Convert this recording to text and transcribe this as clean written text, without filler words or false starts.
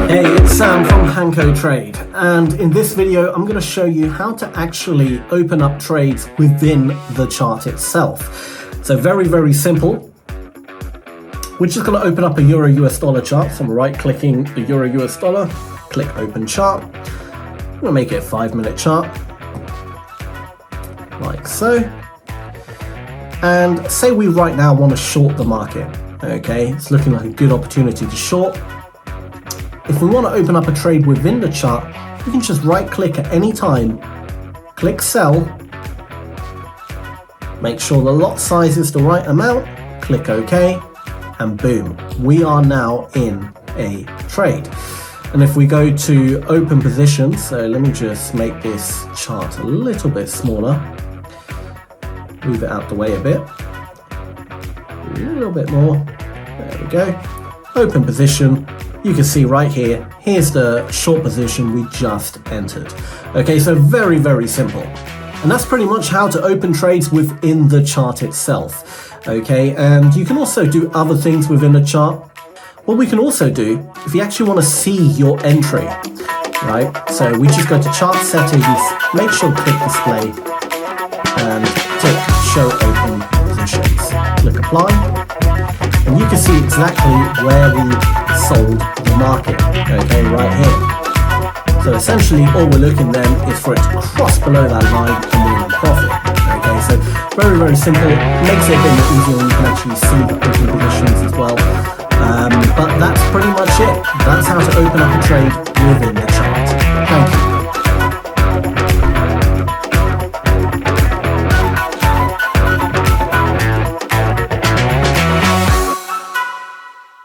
Hey, it's Sam from Hanko Trade, and in this video I'm going to show you how to actually open up trades within the chart itself. So very simple. We're just going to open up a Euro US dollar chart. So I'm right clicking the Euro US dollar, click open chart. I'm going to make it a 5-minute chart, like so. And say we right now want to short the market. Okay, it's looking like a good opportunity to short. If we want to open up a trade within the chart, we can just right click at any time, click sell, make sure the lot size is the right amount, click OK, and boom, we are now in a trade. And if we go to open positions, so let me just make this chart a little bit smaller, move it out the way a bit, a little bit more, there we go, open position. You can see right here, here's the short position we just entered. Okay, so very simple. And that's pretty much how to open trades within the chart itself. Okay, and you can also do other things within the chart. What we can also do, if you actually want to see your entry, right? So we just go to chart settings, make sure to click display, and tick show open positions. Click apply, and you can see exactly where we sold the market, okay, right here. So essentially all we're looking then is for it to cross below that line and we're in profit. Okay, so very simple, makes it a bit more easier when you can actually see the open positions as well. But that's pretty much it. That's how to open up a trade